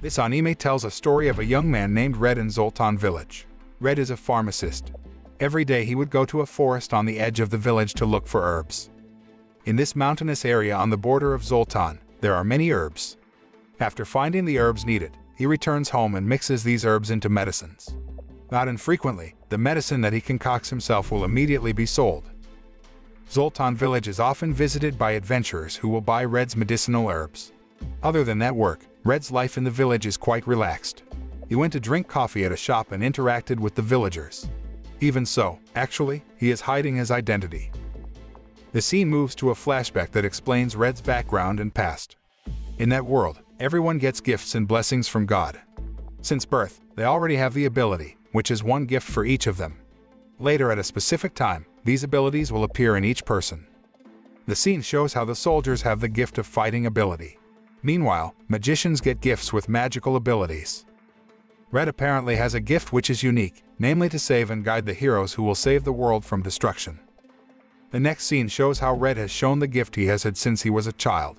This anime tells a story of a young man named Red in Zoltan village. Red is a pharmacist. Every day he would go to a forest on the edge of the village to look for herbs. In this mountainous area on the border of Zoltan, there are many herbs. After finding the herbs needed, he returns home and mixes these herbs into medicines. Not infrequently, the medicine that he concocts himself will immediately be sold. Zoltan village is often visited by adventurers who will buy Red's medicinal herbs. Other than that work, Red's life in the village is quite relaxed. He went to drink coffee at a shop and interacted with the villagers. Even so, actually, he is hiding his identity. The scene moves to a flashback that explains Red's background and past. In that world, everyone gets gifts and blessings from God. Since birth, they already have the ability, which is one gift for each of them. Later at a specific time, these abilities will appear in each person. The scene shows how the soldiers have the gift of fighting ability. Meanwhile, magicians get gifts with magical abilities. Red apparently has a gift which is unique, namely to save and guide the heroes who will save the world from destruction. The next scene shows how Red has shown the gift he has had since he was a child.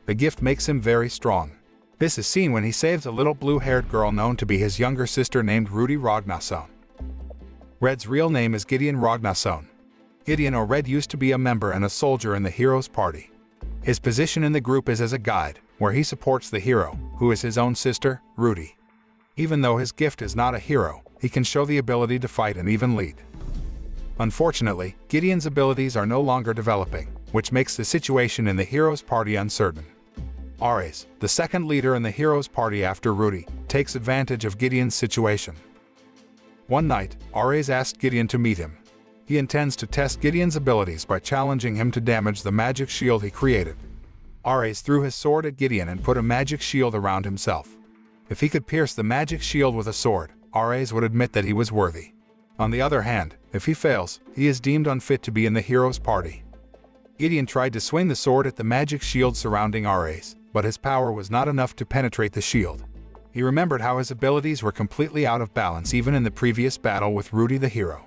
The gift makes him very strong. This is seen when he saves a little blue-haired girl known to be his younger sister named Rudy Ragnarsson. Red's real name is Gideon Ragnarsson. Gideon or Red used to be a member and a soldier in the hero's party. His position in the group is as a guide, where he supports the hero, who is his own sister, Rudy. Even though his gift is not a hero, he can show the ability to fight and even lead. Unfortunately, Gideon's abilities are no longer developing, which makes the situation in the hero's party uncertain. Ares, the second leader in the hero's party after Rudy, takes advantage of Gideon's situation. One night, Ares asked Gideon to meet him. He intends to test Gideon's abilities by challenging him to damage the magic shield he created. Ares threw his sword at Gideon and put a magic shield around himself. If he could pierce the magic shield with a sword, Ares would admit that he was worthy. On the other hand, if he fails, he is deemed unfit to be in the hero's party. Gideon tried to swing the sword at the magic shield surrounding Ares, but his power was not enough to penetrate the shield. He remembered how his abilities were completely out of balance even in the previous battle with Rudy the hero.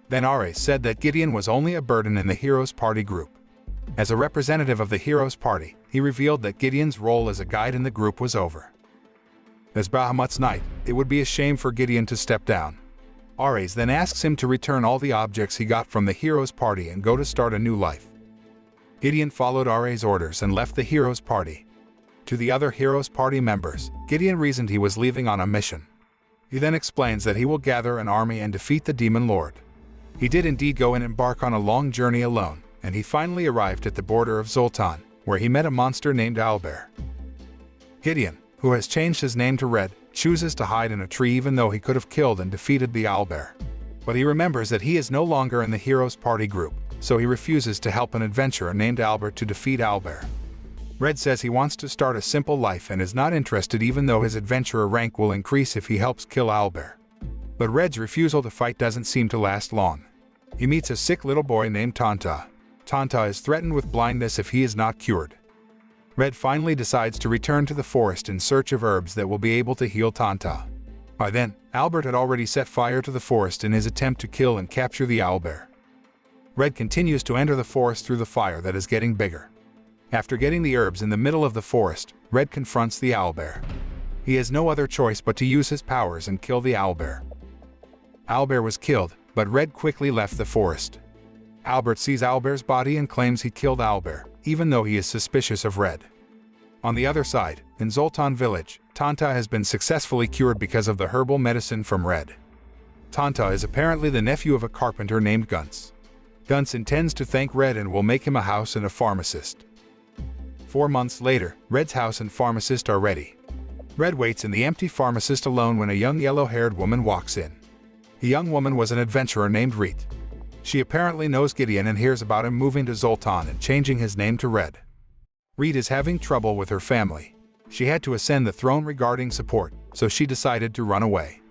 Then Ares said that Gideon was only a burden in the hero's party group. As a representative of the hero's party, he revealed that Gideon's role as a guide in the group was over. As Bahamut's night, it would be a shame for Gideon to step down. Ares then asks him to return all the objects he got from the hero's party and go to start a new life. Gideon followed Ares' orders and left the hero's party. To the other hero's party members, Gideon reasoned he was leaving on a mission. He then explains that he will gather an army and defeat the demon lord. He did indeed go and embark on a long journey alone, and he finally arrived at the border of Zoltan, where he met a monster named Owlbear. Gideon, who has changed his name to Red, chooses to hide in a tree even though he could have killed and defeated the owlbear. But he remembers that he is no longer in the hero's party group, so he refuses to help an adventurer named Albert to defeat Owlbear. Red says he wants to start a simple life and is not interested even though his adventurer rank will increase if he helps kill Owlbear. But Red's refusal to fight doesn't seem to last long. He meets a sick little boy named Tanta. Tanta is threatened with blindness if he is not cured. Red finally decides to return to the forest in search of herbs that will be able to heal Tanta. By then, Albert had already set fire to the forest in his attempt to kill and capture the owlbear. Red continues to enter the forest through the fire that is getting bigger. After getting the herbs in the middle of the forest, Red confronts the owlbear. He has no other choice but to use his powers and kill the owlbear. Owlbear was killed, but Red quickly left the forest. Albert sees Owlbear's body and claims he killed Owlbear, even though he is suspicious of Red. On the other side, in Zoltan village, Tanta has been successfully cured because of the herbal medicine from Red. Tanta is apparently the nephew of a carpenter named Gunts. Gunts intends to thank Red and will make him a house and a pharmacist. 4 months later, Red's house and pharmacist are ready. Red waits in the empty pharmacist alone when a young yellow-haired woman walks in. The young woman was an adventurer named Reet. She apparently knows Gideon and hears about him moving to Zoltan and changing his name to Red. Reet is having trouble with her family. She had to ascend the throne regarding support, so she decided to run away.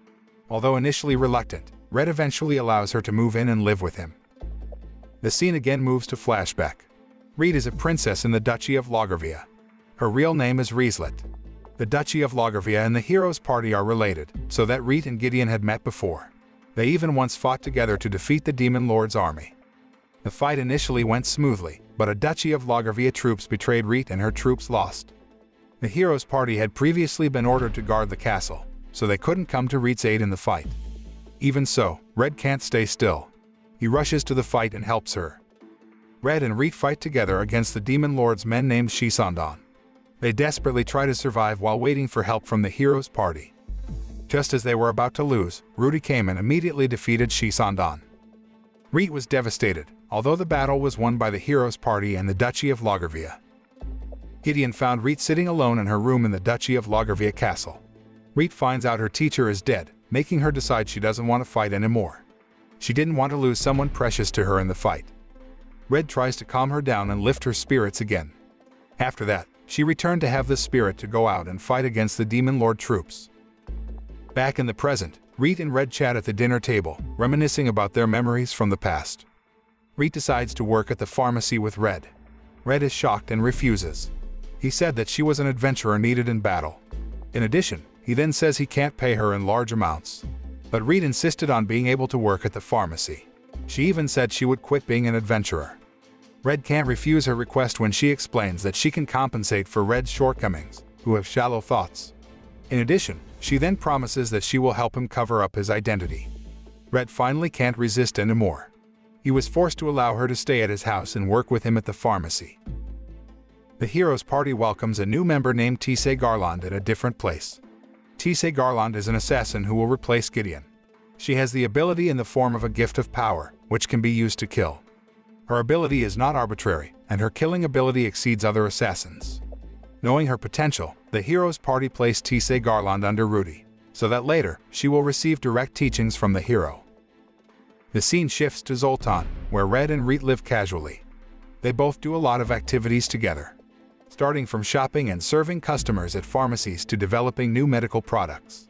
Although initially reluctant, Red eventually allows her to move in and live with him. The scene again moves to flashback. Reet is a princess in the Duchy of Loggervia. Her real name is Rieslet. The Duchy of Loggervia and the hero's party are related, so that Reet and Gideon had met before. They even once fought together to defeat the Demon Lord's army. The fight initially went smoothly, but a Duchy of Loggervia troops betrayed Reet and her troops lost. The hero's party had previously been ordered to guard the castle, so they couldn't come to Reed's aid in the fight. Even so, Red can't stay still. He rushes to the fight and helps her. Red and Reed fight together against the Demon Lord's men named Shisandon. They desperately try to survive while waiting for help from the hero's party. Just as they were about to lose, Rudy came and immediately defeated Shisandon. Reed was devastated, although the battle was won by the hero's party and the Duchy of Loggervia. Gideon found Reed sitting alone in her room in the Duchy of Loggervia castle. Reed finds out her teacher is dead, making her decide she doesn't want to fight anymore. She didn't want to lose someone precious to her in the fight. Red tries to calm her down and lift her spirits again. After that, she returned to have the spirit to go out and fight against the Demon Lord troops. Back in the present, Reed and Red chat at the dinner table, reminiscing about their memories from the past. Reed decides to work at the pharmacy with Red. Red is shocked and refuses. He said that she was an adventurer needed in battle. In addition, he then says he can't pay her in large amounts. But Reed insisted on being able to work at the pharmacy. She even said she would quit being an adventurer. Red can't refuse her request when she explains that she can compensate for Red's shortcomings, who have shallow thoughts. In addition, she then promises that she will help him cover up his identity. Red finally can't resist anymore. He was forced to allow her to stay at his house and work with him at the pharmacy. The hero's party welcomes a new member named Tise Garland at a different place. Tise Garland is an assassin who will replace Gideon. She has the ability in the form of a gift of power, which can be used to kill. Her ability is not arbitrary, and her killing ability exceeds other assassins. Knowing her potential, the hero's party placed Tise Garland under Rudy, so that later she will receive direct teachings from the hero. The scene shifts to Zoltan, where Red and Reed live casually. They both do a lot of activities together, starting from shopping and serving customers at pharmacies to developing new medical products.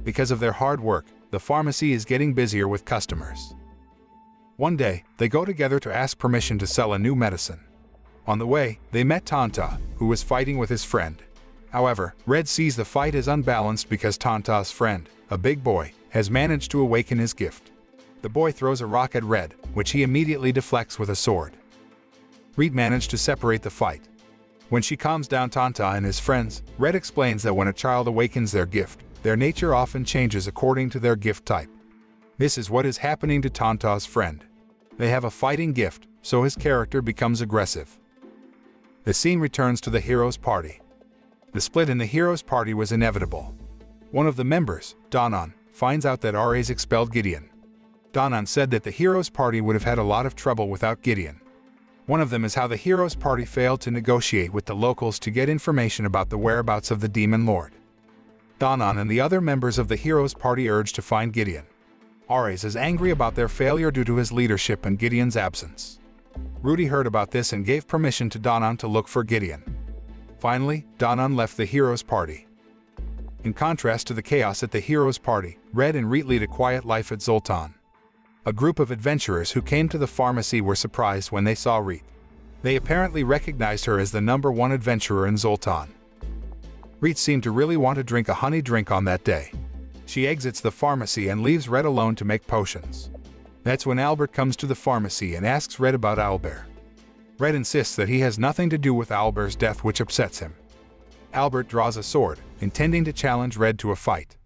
Because of their hard work, the pharmacy is getting busier with customers. One day, they go together to ask permission to sell a new medicine. On the way, they met Tanta, who was fighting with his friend. However, Red sees the fight as unbalanced because Tanta's friend, a big boy, has managed to awaken his gift. The boy throws a rock at Red, which he immediately deflects with a sword. Reed managed to separate the fight. When she calms down Tanta and his friends, Red explains that when a child awakens their gift, their nature often changes according to their gift type. This is what is happening to Tanta's friend. They have a fighting gift, so his character becomes aggressive. The scene returns to the hero's party. The split in the hero's party was inevitable. One of the members, Danan, finds out that Ares expelled Gideon. Danan said that the hero's party would have had a lot of trouble without Gideon. One of them is how the hero's party failed to negotiate with the locals to get information about the whereabouts of the Demon Lord. Danan and the other members of the hero's party urge to find Gideon. Ares is angry about their failure due to his leadership and Gideon's absence. Rudy heard about this and gave permission to Danan to look for Gideon. Finally, Danan left the hero's party. In contrast to the chaos at the hero's party, Red and Reed lead a quiet life at Zoltan. A group of adventurers who came to the pharmacy were surprised when they saw Reed. They apparently recognized her as the #1 adventurer in Zoltan. Reed seemed to really want to drink a honey drink on that day. She exits the pharmacy and leaves Red alone to make potions. That's when Albert comes to the pharmacy and asks Red about Albert. Red insists that he has nothing to do with Albert's death, which upsets him. Albert draws a sword, intending to challenge Red to a fight.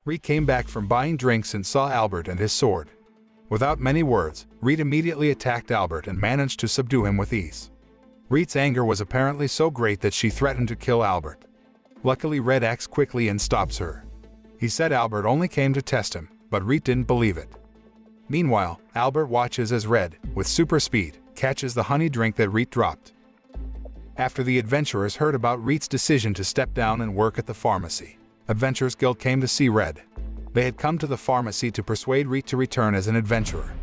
Reed came back from buying drinks and saw Albert and his sword. Without many words, Reed immediately attacked Albert and managed to subdue him with ease. Reed's anger was apparently so great that she threatened to kill Albert. Luckily, Red acts quickly and stops her. He said Albert only came to test him, but Reed didn't believe it. Meanwhile, Albert watches as Red, with super speed, catches the honey drink that Reed dropped. After the adventurers heard about Reed's decision to step down and work at the pharmacy, Adventurers Guild came to see Red. They had come to the pharmacy to persuade Reed to return as an adventurer.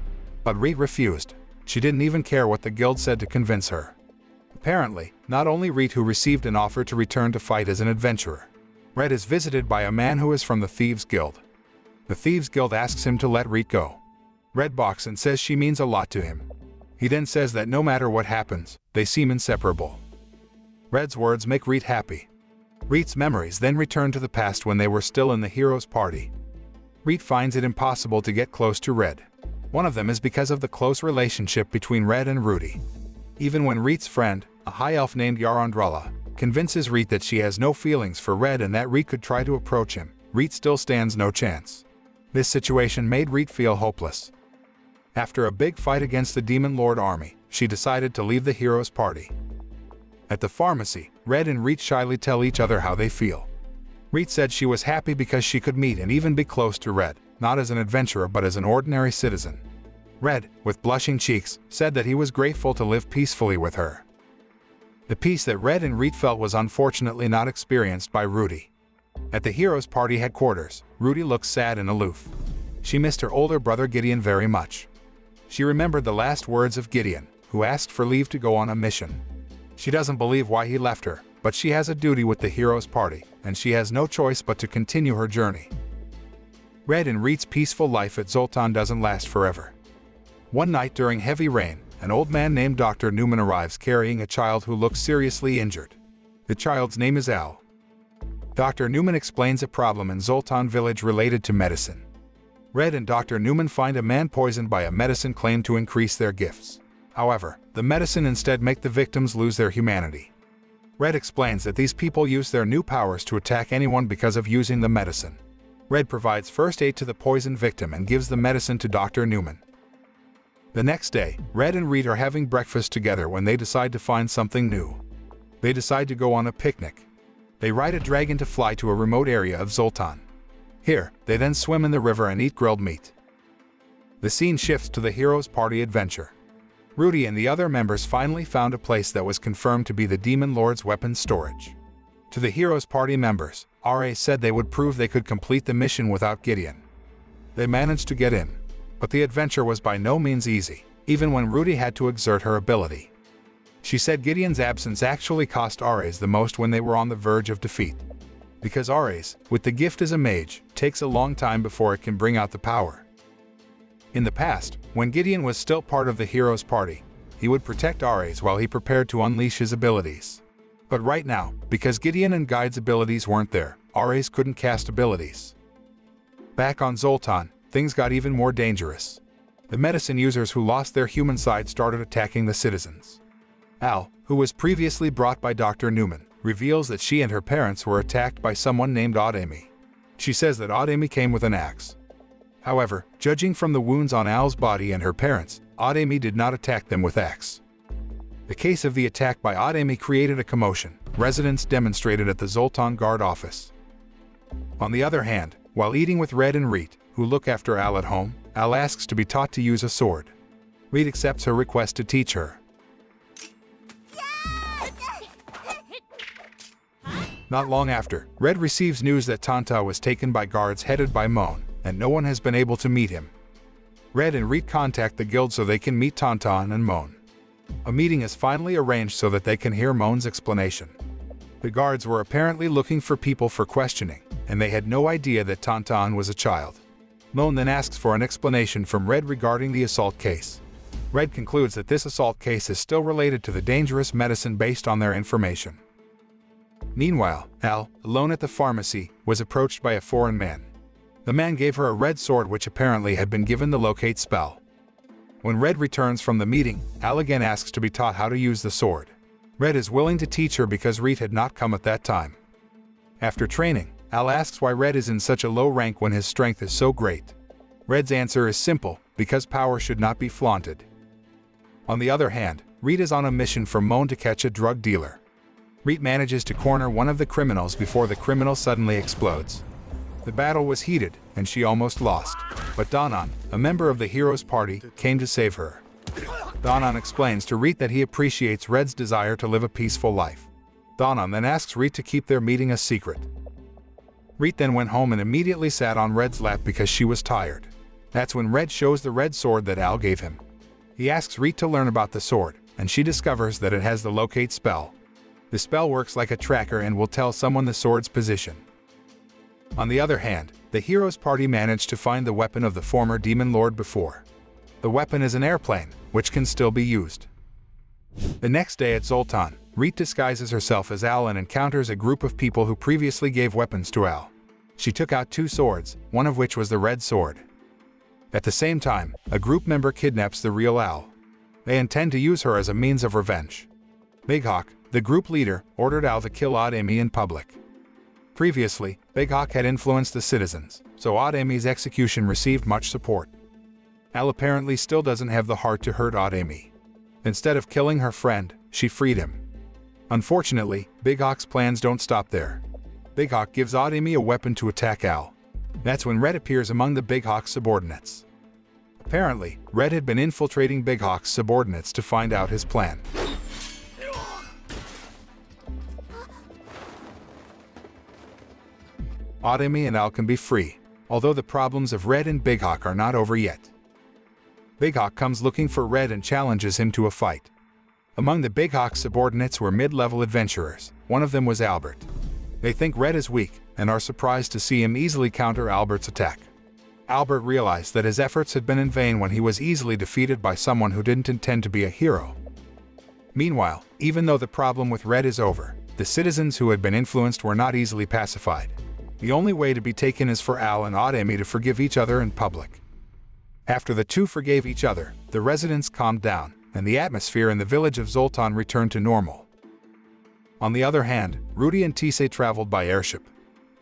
But Reed refused. She didn't even care what the guild said to convince her. Apparently, not only Reed who received an offer to return to fight as an adventurer. Red is visited by a man who is from the Thieves Guild. The Thieves Guild asks him to let Reed go. Red balks and says she means a lot to him. He then says that no matter what happens, they seem inseparable. Red's words make Reed happy. Reed's memories then return to the past when they were still in the hero's party. Reed finds it impossible to get close to Red. One of them is because of the close relationship between Red and Rudy. Even when Reed's friend, a high elf named Yarandrala, convinces Reet that she has no feelings for Red and that Reet could try to approach him. Reet still stands no chance. This situation made Reet feel hopeless. After a big fight against the Demon Lord army, she decided to leave the hero's party. At the pharmacy, Red and Reet shyly tell each other how they feel. Reet said she was happy because she could meet and even be close to Red, not as an adventurer but as an ordinary citizen. Red, with blushing cheeks, said that he was grateful to live peacefully with her. The peace that Red and Reet felt was unfortunately not experienced by Rudy. At the hero's party headquarters, Rudy looked sad and aloof. She missed her older brother Gideon very much. She remembered the last words of Gideon, who asked for leave to go on a mission. She doesn't believe why he left her, but she has a duty with the hero's party, and she has no choice but to continue her journey. Red and Reet's peaceful life at Zoltan doesn't last forever. One night during heavy rain, an old man named Dr. Newman arrives carrying a child who looks seriously injured. The child's name is Al. Dr. Newman explains a problem in Zoltan village related to medicine. Red and Dr. Newman find a man poisoned by a medicine claimed to increase their gifts. However, the medicine instead make the victims lose their humanity. Red explains that these people use their new powers to attack anyone because of using the medicine. Red provides first aid to the poisoned victim and gives the medicine to Dr. Newman. The next day, Red and Reet are having breakfast together when they decide to find something new. They decide to go on a picnic. They ride a dragon to fly to a remote area of Zoltan. Here, they then swim in the river and eat grilled meat. The scene shifts to the hero's party adventure. Rudy and the other members finally found a place that was confirmed to be the Demon Lord's weapons storage. To the hero's party members, RA said they would prove they could complete the mission without Gideon. They managed to get in, but the adventure was by no means easy, even when Rudy had to exert her ability. She said Gideon's absence actually cost RAs the most when they were on the verge of defeat. Because RAs, with the gift as a mage, takes a long time before it can bring out the power. In the past, when Gideon was still part of the hero's party, he would protect RAs while he prepared to unleash his abilities. But right now, because Gideon and Guide's abilities weren't there, RAs couldn't cast abilities. Back on Zoltan, things got even more dangerous. The medicine users who lost their human side started attacking the citizens. Al, who was previously brought by Dr. Newman, reveals that she and her parents were attacked by someone named Ademi. She says that Ademi came with an axe. However, judging from the wounds on Al's body and her parents, Ademi did not attack them with axe. The case of the attack by Ademi created a commotion. Residents demonstrated at the Zoltan guard office. On the other hand, while eating with Red and Reet, who look after Al at home, Al asks to be taught to use a sword. Reet accepts her request to teach her. Not long after, Red receives news that Tanta was taken by guards headed by Moan, and no one has been able to meet him. Red and Reet contact the guild so they can meet Tantan and Moan. A meeting is finally arranged so that they can hear Moan's explanation. The guards were apparently looking for people for questioning, and they had no idea that Tantan was a child. Moan then asks for an explanation from Red regarding the assault case. Red concludes that this assault case is still related to the dangerous medicine based on their information. Meanwhile, Al, alone at the pharmacy, was approached by a foreign man. The man gave her a red sword which apparently had been given the locate spell. When Red returns from the meeting, Al again asks to be taught how to use the sword. Red is willing to teach her because Reet had not come at that time. After training, Al asks why Red is in such a low rank when his strength is so great. Red's answer is simple, because power should not be flaunted. On the other hand, Reet is on a mission from Moan to catch a drug dealer. Reet manages to corner one of the criminals before the criminal suddenly explodes. The battle was heated, and she almost lost, but Danan, a member of the hero's party, came to save her. Danan explains to Reet that he appreciates Red's desire to live a peaceful life. Danan then asks Reet to keep their meeting a secret. Reet then went home and immediately sat on Red's lap because she was tired. That's when Red shows the red sword that Al gave him. He asks Reet to learn about the sword, and she discovers that it has the locate spell. The spell works like a tracker and will tell someone the sword's position. On the other hand, the hero's party managed to find the weapon of the former Demon Lord before. The weapon is an airplane, which can still be used. The next day at Zoltan, Reet disguises herself as Al and encounters a group of people who previously gave weapons to Al. She took out 2 swords, one of which was the red sword. At the same time, a group member kidnaps the real Al. They intend to use her as a means of revenge. Big Hawk, The group leader ordered Al to kill Odd Amy in public. Previously, Big Hawk had influenced the citizens, so Odd Amy's execution received much support. Al apparently still doesn't have the heart to hurt Odd Amy. Instead of killing her friend, she freed him. Unfortunately, Big Hawk's plans don't stop there. Big Hawk gives Odd Amy a weapon to attack Al. That's when Red appears among the Big Hawk's subordinates. Apparently, Red had been infiltrating Big Hawk's subordinates to find out his plan. Odd Amy and Al can be free, although the problems of Red and Big Hawk are not over yet. Big Hawk comes looking for Red and challenges him to a fight. Among the Big Hawk's subordinates were mid-level adventurers. One of them was Albert. They think Red is weak and are surprised to see him easily counter Albert's attack. Albert realized that his efforts had been in vain when he was easily defeated by someone who didn't intend to be a hero. Meanwhile, even though the problem with Red is over, the citizens who had been influenced were not easily pacified. The only way to be taken is for Al and Odd Amy to forgive each other in public. After the two forgave each other, the residents calmed down, and the atmosphere in the village of Zoltan returned to normal. On the other hand, Rudy and Tisei traveled by airship.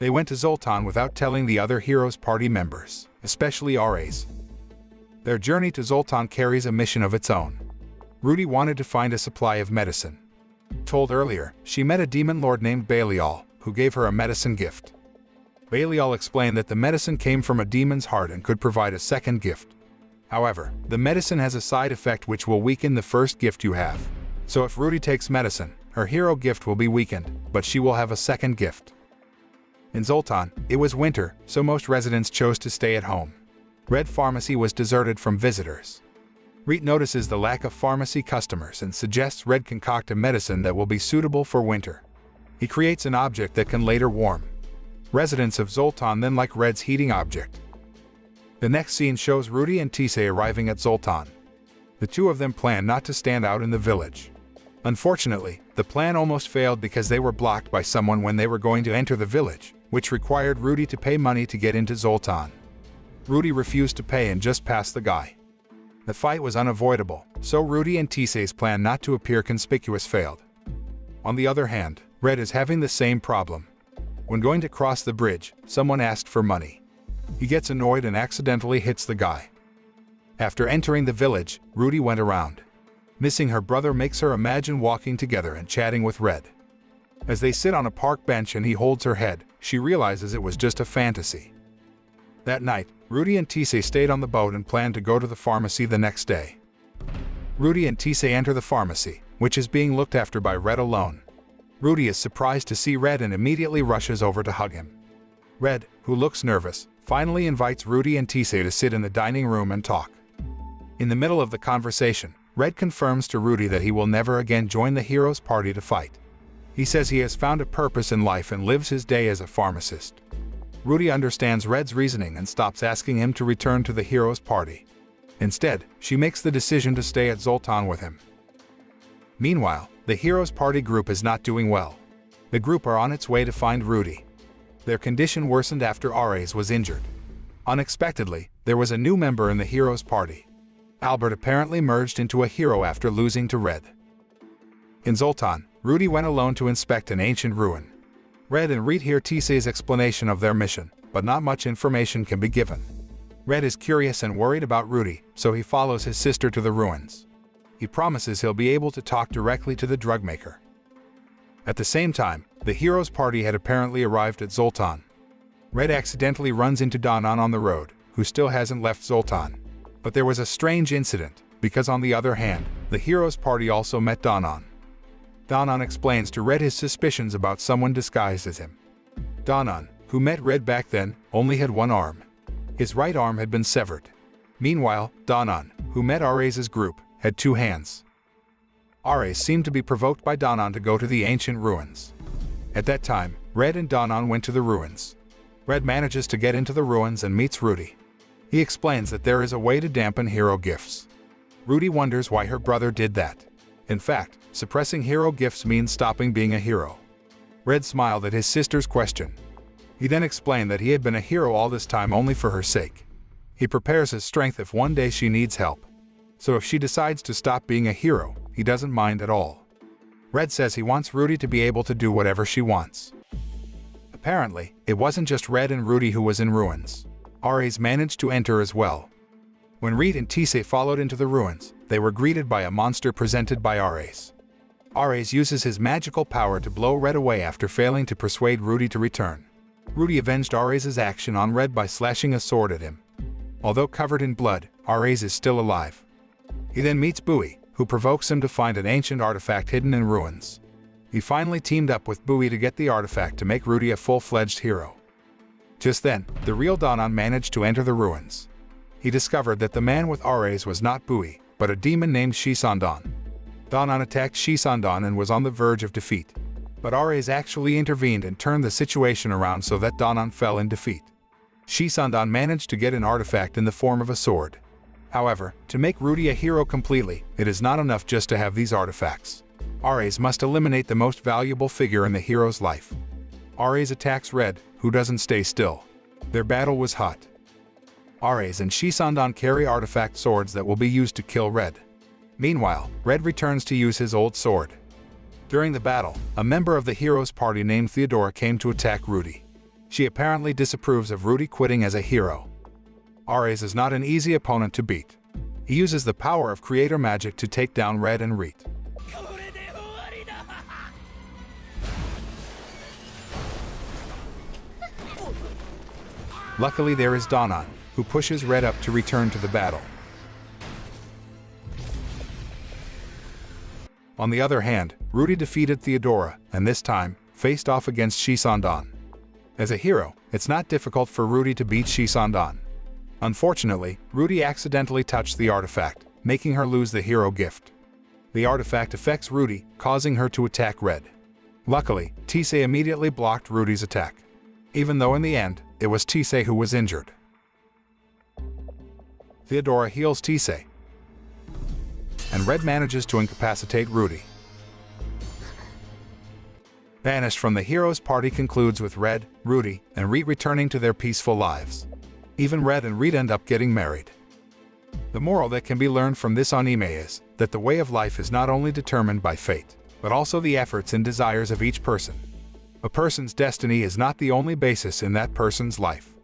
They went to Zoltan without telling the other Heroes Party members, especially Ares. Their journey to Zoltan carries a mission of its own. Rudy wanted to find a supply of medicine. Told earlier, she met a demon lord named Belial, who gave her a medicine gift. Belial explained that the medicine came from a demon's heart and could provide a second gift. However, the medicine has a side effect which will weaken the first gift you have. So if Rudy takes medicine, her hero gift will be weakened, but she will have a second gift. In Zoltan, it was winter, so most residents chose to stay at home. Red Pharmacy was deserted from visitors. Reet notices the lack of pharmacy customers and suggests Red concoct a medicine that will be suitable for winter. He creates an object that can later warm. Residents of Zoltan then like Red's heating object. The next scene shows Rudy and Tisei arriving at Zoltan. The two of them plan not to stand out in the village. Unfortunately, the plan almost failed because they were blocked by someone when they were going to enter the village, which required Rudy to pay money to get into Zoltan. Rudy refused to pay and just passed the guy. The fight was unavoidable, so Rudy and Tisei's plan not to appear conspicuous failed. On the other hand, Red is having the same problem. When going to cross the bridge, someone asked for money. He gets annoyed and accidentally hits the guy. After entering the village, Rudy went around. Missing her brother makes her imagine walking together and chatting with Red. As they sit on a park bench and he holds her head, she realizes it was just a fantasy. That night, Rudy and Tisei stayed on the boat and planned to go to the pharmacy the next day. Rudy and Tisei enter the pharmacy, which is being looked after by Red alone. Rudy is surprised to see Red and immediately rushes over to hug him. Red, who looks nervous, finally invites Rudy and Tisei to sit in the dining room and talk. In the middle of the conversation, Red confirms to Rudy that he will never again join the Heroes Party to fight. He says he has found a purpose in life and lives his day as a pharmacist. Rudy understands Red's reasoning and stops asking him to return to the Heroes Party. Instead, she makes the decision to stay at Zoltan with him. Meanwhile, the Heroes Party group is not doing well. The group are on its way to find Rudy. Their condition worsened after Ares was injured. Unexpectedly, there was a new member in the Heroes Party. Albert apparently merged into a hero after losing to Red. In Zoltan, Rudy went alone to inspect an ancient ruin. Red and Reet hear Tisei's explanation of their mission, but not much information can be given. Red is curious and worried about Rudy, so he follows his sister to the ruins. He promises he'll be able to talk directly to the drug maker. At the same time, the Heroes Party had apparently arrived at Zoltan. Red accidentally runs into Danan on the road, who still hasn't left Zoltan. But there was a strange incident, because on the other hand, the Heroes Party also met Danan. Danan explains to Red his suspicions about someone disguised as him. Danan, who met Red back then, only had one arm. His right arm had been severed. Meanwhile, Danan, who met Ares' group, had two hands. Ares seemed to be provoked by Danan to go to the ancient ruins. At that time, Red and Danan went to the ruins. Red manages to get into the ruins and meets Rudy. He explains that there is a way to dampen hero gifts. Rudy wonders why her brother did that. In fact, suppressing hero gifts means stopping being a hero. Red smiled at his sister's question. He then explained that he had been a hero all this time only for her sake. He prepares his strength if one day she needs help. So if she decides to stop being a hero, he doesn't mind at all. Red says he wants Rudy to be able to do whatever she wants. Apparently, it wasn't just Red and Rudy who was in ruins. Ares managed to enter as well. When Reed and Tise followed into the ruins, they were greeted by a monster presented by Ares. Ares uses his magical power to blow Red away after failing to persuade Rudy to return. Rudy avenged Ares' action on Red by slashing a sword at him. Although covered in blood, Ares is still alive. He then meets Bowie, who provokes him to find an ancient artifact hidden in ruins. He finally teamed up with Bowie to get the artifact to make Rudy a full-fledged hero. Just then, the real Danon managed to enter the ruins. He discovered that the man with Ares was not Bowie, but a demon named Shisandon. Danon attacked Shisandon and was on the verge of defeat. But Ares actually intervened and turned the situation around so that Danon fell in defeat. Shisandon managed to get an artifact in the form of a sword. However, to make Rudy a hero completely, it is not enough just to have these artifacts. Ares must eliminate the most valuable figure in the hero's life. Ares attacks Red, who doesn't stay still. Their battle was hot. Ares and Shisandon carry artifact swords that will be used to kill Red. Meanwhile, Red returns to use his old sword. During the battle, a member of the hero's party named Theodora came to attack Rudy. She apparently disapproves of Rudy quitting as a hero. Ares is not an easy opponent to beat. He uses the power of creator magic to take down Red and Reed. Luckily, there is Danon, who pushes Red up to return to the battle. On the other hand, Rudy defeated Theodora, and this time, faced off against Shisandon. As a hero, it's not difficult for Rudy to beat Shisandon. Unfortunately, Rudy accidentally touched the artifact, making her lose the hero gift. The artifact affects Rudy, causing her to attack Red. Luckily, Tise immediately blocked Rudy's attack. Even though in the end, it was Tise who was injured. Theodora heals Tise, and Red manages to incapacitate Rudy. Banished from the hero's party concludes with Red, Rudy, and Reed returning to their peaceful lives. Even Red and Reed end up getting married. The moral that can be learned from this anime is that the way of life is not only determined by fate, but also the efforts and desires of each person. A person's destiny is not the only basis in that person's life.